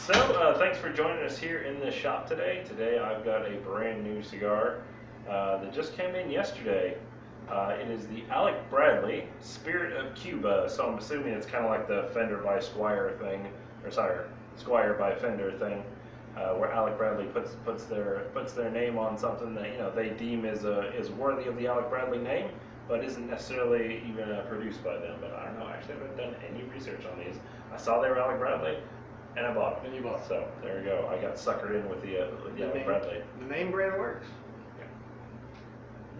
Thanks for joining us here in the shop today. Today I've got a brand new cigar that just came in yesterday. It is the Alec Bradley Spirit of Cuba. So I'm assuming it's kind of like the Fender by Squire thing, or sorry, Squire by Fender thing, where Alec Bradley puts their name on something that they deem is worthy of the Alec Bradley name, but isn't necessarily even produced by them. But I don't know. Actually, I haven't done any research on these. I saw they were Alec Bradley. And I bought them. And you bought them. So there you go. I got suckered in with the Alec Bradley. The name brand works.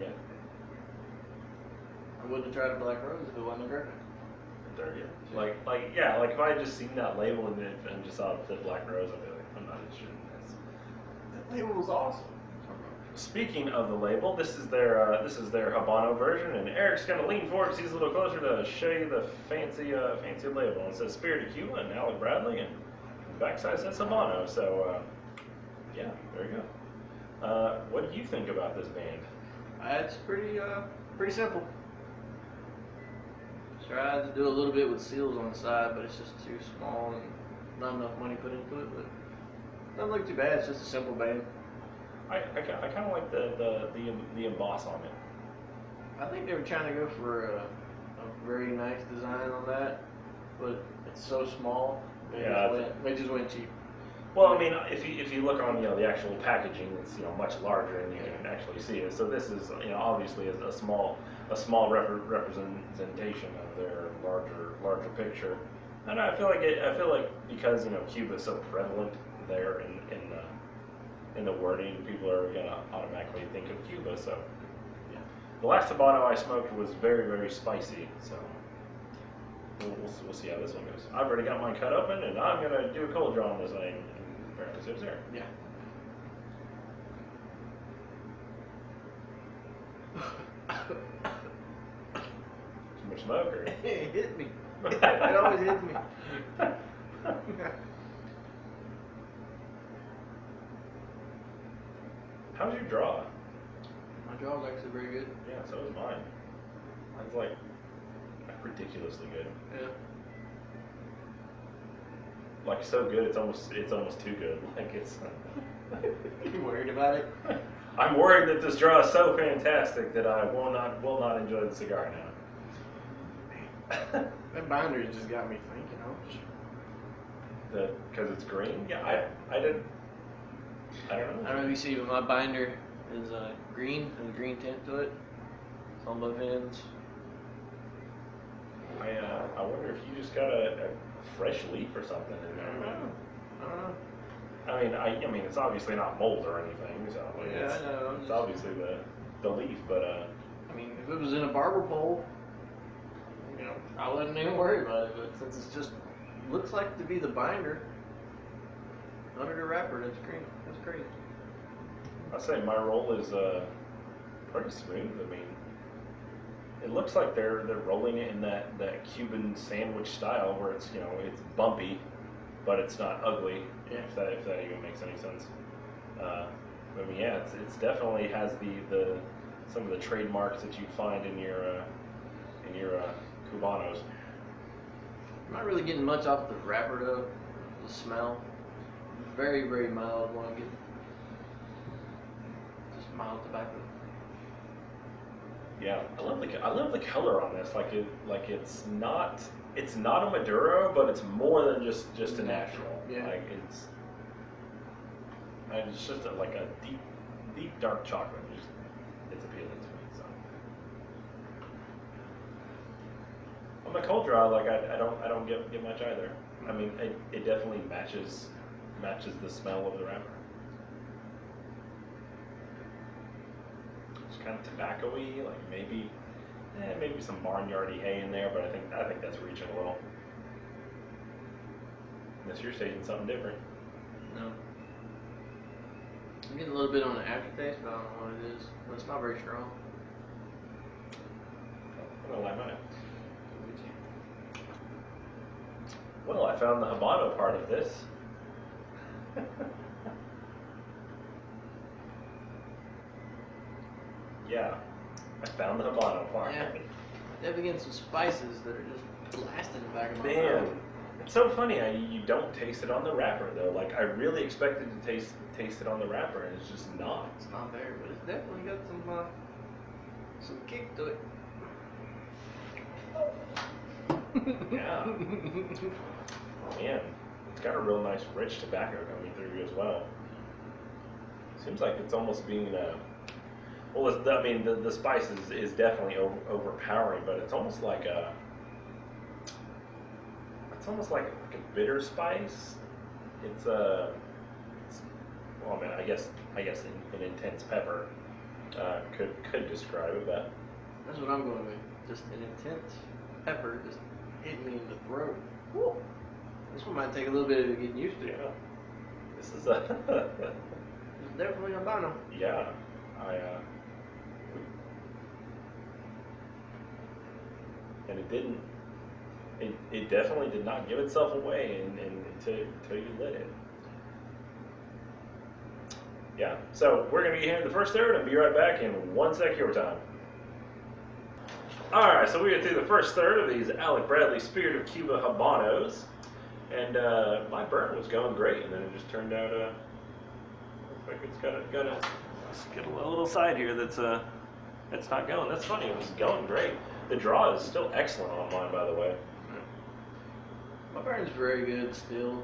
Yeah. I wouldn't have tried a Black Rose if it wasn't a Griffin. There you go. Like if I had just seen that label and just saw the Black Rose, I'd be like, I'm not interested in this. That label was awesome. Speaking of the label, this is their Habano version, and Eric's gonna lean forward because he's a little closer to show you the fancy label. It says Spirit of Cuba and Alec Bradley, and the backside says Habano. So yeah, there you go. What do you think about this band? It's pretty simple. Tried to do a little bit with seals on the side, but it's just too small and not enough money put into it. But it doesn't look too bad. It's just a simple band. I kind of like the emboss on it. I think they were trying to go for a very nice design on that, but it's so small. They just went cheap. Well, I mean, if you look on the actual packaging, it's much larger and you can actually see it. So this is obviously a small representation of their larger picture. And I feel like because Cuba is so prevalent there in the wording, people are gonna automatically think of Cuba. So yeah, the last Habano I smoked was very, very spicy. So we'll see how this one goes. I've already got mine cut open, and I'm gonna do a cold draw on this thing. Apparently, it's there. Yeah. Too much smoke, or? It hit me. It always hits me. How's your draw? My draw is actually very good. Yeah, so is mine. Mine's like ridiculously good. Yeah. Like so good, it's almost too good. Like it's. You worried about it? I'm worried that this draw is so fantastic that I will not enjoy the cigar now. That binder just got me thinking. Because it's green. Yeah, I don't know. I don't know if you see, but my binder is green, has a green tint to it. It's on both ends. I wonder if you just got a fresh leaf or something in there. I don't know. I mean, it's obviously not mold or anything. So yeah, I know. It's obviously the leaf, but I mean, if it was in a barber pole, I wouldn't even worry about it. But since it's just looks like to be the binder under the wrapper, that's great. That's great. I say my roll is pretty smooth. I mean, it looks like they're rolling it in that Cuban sandwich style where it's it's bumpy, but it's not ugly. Yeah. If that even makes any sense. I mean, yeah, it's definitely has the some of the trademarks that you find in your Cubanos. I'm not really getting much off the wrapper though. The smell, very, very mild when I get just mild tobacco. Yeah, I love the color on this. It's not a Maduro, but it's more than just a natural. Yeah. Like it's just like a deep dark chocolate. It's appealing to me. So on the cold draw, I don't get much either. I mean, it definitely matches the smell of the wrapper. It's kind of tobacco-y, like maybe some barnyardy hay in there, but I think that's reaching a little. Unless you're tasting something different. No. I'm getting a little bit on the aftertaste, but I don't know what it is. But it's not very strong. I'm gonna light mine up. Well, I found the Habano part of this. Yeah, I found the Habano part. Yeah. They're getting some spices that are just blasting the back of my Man, throat. It's so funny how you don't taste it on the wrapper though. Like I really expected to taste it on the wrapper, and it's just not. It's not there, but it's definitely got some kick to it. Yeah. Oh, man, it's got a real nice rich tobacco coming through as well. Seems like it's almost being well, I mean, the spice is definitely overpowering, but it's almost like a a bitter spice. It's well, I mean, I guess an intense pepper could describe it, but That's what I'm going with. Just an intense pepper just hit me in the throat. Woo. This one might take a little bit of getting used to. yeah, this is It's definitely Habano. yeah, and it didn't. It definitely did not give itself away until you lit it. Yeah, so we're going to be here in the first third and be right back in 1 sec your time. Alright, so we get through the first third of these Alec Bradley Spirit of Cuba Habanos. And my burn was going great, and then it just turned out, looks like it's got a let's get a little side here that's not going. That's funny, it was going great. The draw is still excellent on mine, by the way. My burn's very good still,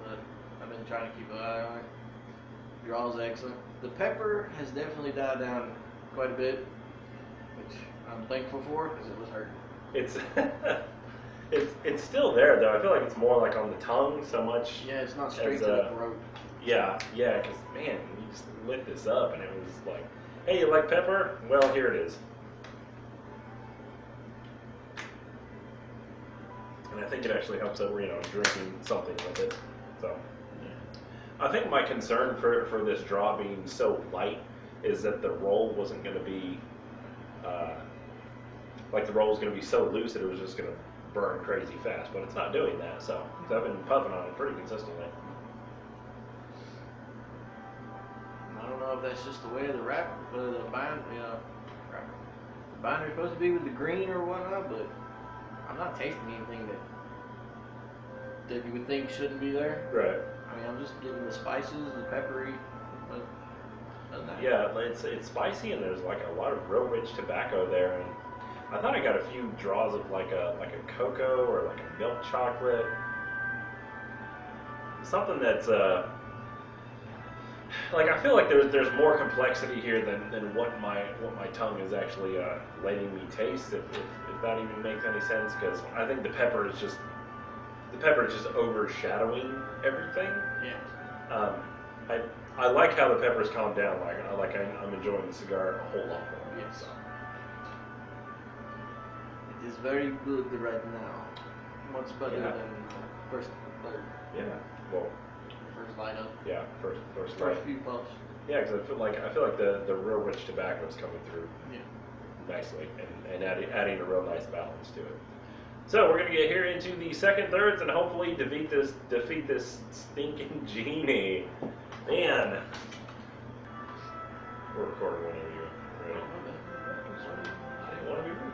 but I've been trying to keep an eye on it. Draw's excellent. The pepper has definitely died down quite a bit, which I'm thankful for because it was hurting. It's it's still there though. I feel like it's more like on the tongue so much. Yeah, it's not straight to the throat. Yeah, because man, you just lit this up and it was like, hey, you like pepper? Well, here it is. And I think it actually helps that we're drinking something with it. So I think my concern for this draw being so light is that the roll wasn't going to be like the roll was going to be so loose that it was just going to burn crazy fast, but it's not doing that. So I've been puffing on it pretty consistently. I don't know if that's just the way the binder, the binder's supposed to be with the green or whatnot, but I'm not tasting anything that you would think shouldn't be there. Right. I mean, I'm just getting the spices, the peppery. But yeah, it's spicy and there's like a lot of real rich tobacco there, and I thought I got a few draws of like a cocoa or like a milk chocolate, something that's like I feel like there's more complexity here than what my tongue is actually letting me taste. If that even makes any sense, because I think the pepper is just overshadowing everything. Yeah. I like how the pepper's calmed down. I'm enjoying the cigar a whole lot more. Yes. So. It is very good right now. Much better than first, third. Yeah. Well. First lineup. Yeah. First few puffs. Yeah, because I feel like the real rich tobacco is coming through. Yeah. Nicely and adding a real nice balance to it. So we're gonna get here into the second thirds and hopefully defeat this stinking genie. Man, we're recording whenever you're ready. I didn't want to be rude.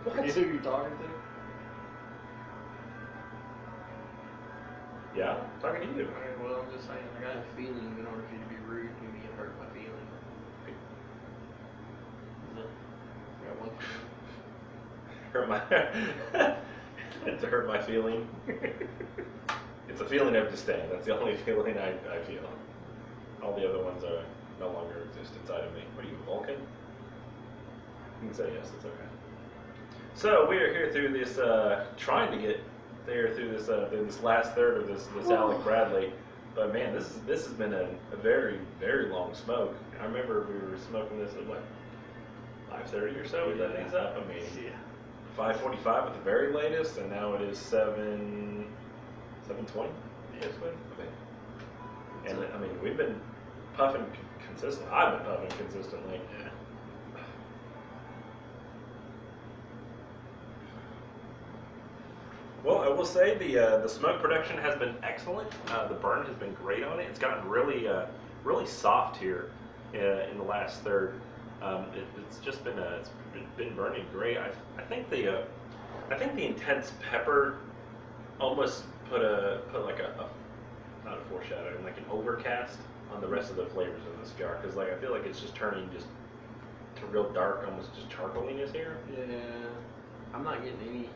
What? You who you talking to? Yeah, talking to you. Alright, well, I'm just saying, I got a feeling in order for you to be rude, you need to hurt my feeling. I got one feeling. To hurt my feeling. It's a feeling of disdain. That's the only feeling I feel. All the other ones are no longer exist inside of me. What are you, Vulcan? You can say yes, it's okay. So we are here through this, trying to get there through this last third of this Alec Bradley. But man, this has been a very, very long smoke. I remember we were smoking this at what, 5:30 or so. We let these up. I mean, 5:45 at the very latest, and now it is 7:20. Yes, Okay. And I mean, we've been puffing consistently. I've been puffing consistently. Yeah. Well, I will say the smoke production has been excellent. The burn has been great on it. It's gotten really really soft here in the last third. It's just been it's been burning great. I think the I think the intense pepper almost put like a not a foreshadowing, like an overcast on the rest of the flavors of the cigar. Because like I feel like it's just turning just to real dark, almost just charcoaliness here. Yeah, I'm not getting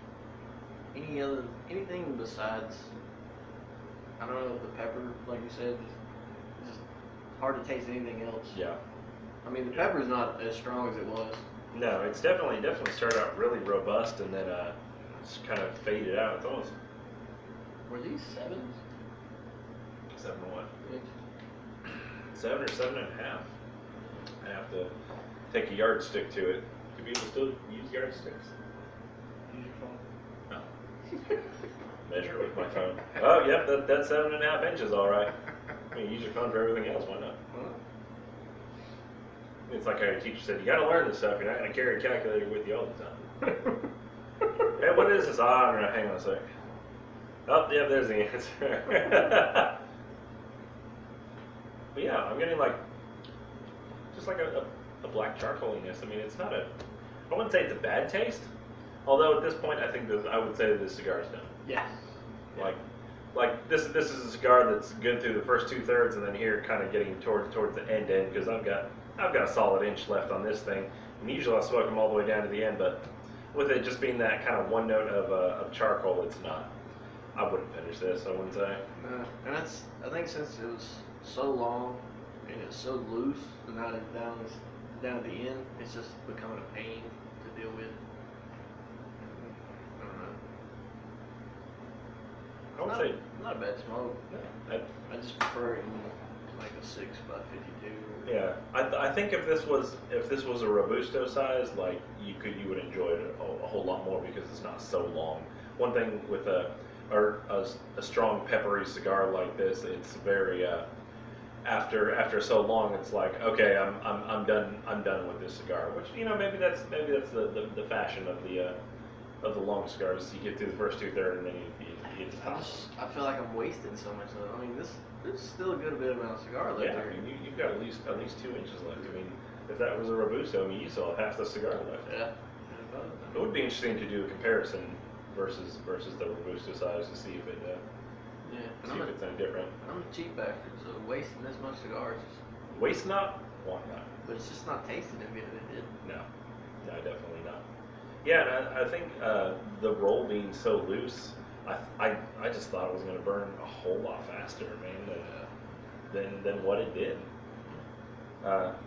anything besides, I don't know, the pepper, like you said, just hard to taste anything else. Yeah. I mean, the pepper's not as strong as it was. No, it's definitely started out really robust and then just kind of faded out. It's almost Were these 7s? 7 what? Yeah. 7 or 7.5. I have to take a yardstick to it. Do people still use yardsticks? Use your phone. No. Measure with my phone. Oh, yep, that's 7.5 inches, all right. I mean, use your phone for everything else. Why not? It's like our teacher said, you got to learn this stuff. You're not going to carry a calculator with you all the time. Hey, what is this? Ah, no, hang on a sec. Oh, yeah, there's the answer. But yeah, I'm getting like, just like a black charcoaliness. I mean, it's not a, I wouldn't say it's a bad taste. Although at this point, I think I would say that this cigar is done. Yeah. Like this is a cigar that's good through the first 2/3, and then here kind of getting towards the end because I've got a solid inch left on this thing. And usually I smoke them all the way down to the end, but with it just being that kind of one note of charcoal, it's not. I wouldn't finish this. I wouldn't say. And I think since it was so long and it's so loose, and now it's down at the end, it's just becoming a pain to deal with. I would say not a bad smoke. Yeah, I just prefer it in like a 6x52. Yeah, I think if this was a Robusto size, like you would enjoy it a whole lot more because it's not so long. One thing with a strong peppery cigar like this, it's very after so long, it's like, okay, I'm done with this cigar. Which, you know, maybe that's the fashion of the long cigars. You get through the first 2/3 and then you just pop. I feel like I'm wasting so much though. I mean, there's still a good bit amount of cigar left. Yeah, I mean, you've got at least 2 inches left. I mean, if that was a Robusto, I mean, you still have half the cigar left. Yeah. It would be interesting to do a comparison versus the Robusto size to see if it if it's any different. I'm a cheap bastard, so wasting this much cigars, Waste not, want not. but it's just not tasting as good as it did. No, definitely not. Yeah, and I think the roll being so loose, I just thought it was going to burn a whole lot faster, man, than what it did.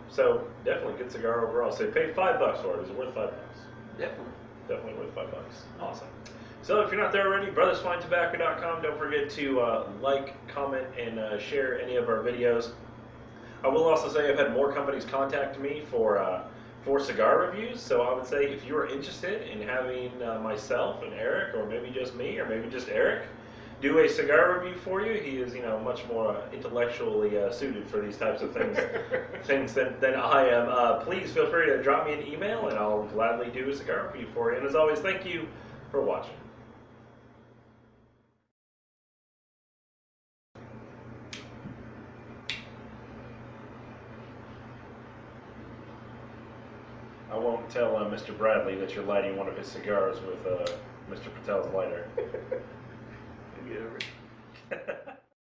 So definitely good cigar overall. So you paid $5 for it. Is it worth $5? Definitely worth $5. Awesome. So if you're not there already, brothersfinetobacco.com. Don't forget to like, comment, and share any of our videos. I will also say I've had more companies contact me for cigar reviews. So I would say if you are interested in having myself and Eric, or maybe just me, or maybe just Eric, do a cigar review for you. He is, much more intellectually suited for these types of things than I am. Please feel free to drop me an email, and I'll gladly do a cigar review for you. And as always, thank you for watching. I won't tell Mr. Bradley that you're lighting one of his cigars with Mr. Patel's lighter. Get over it.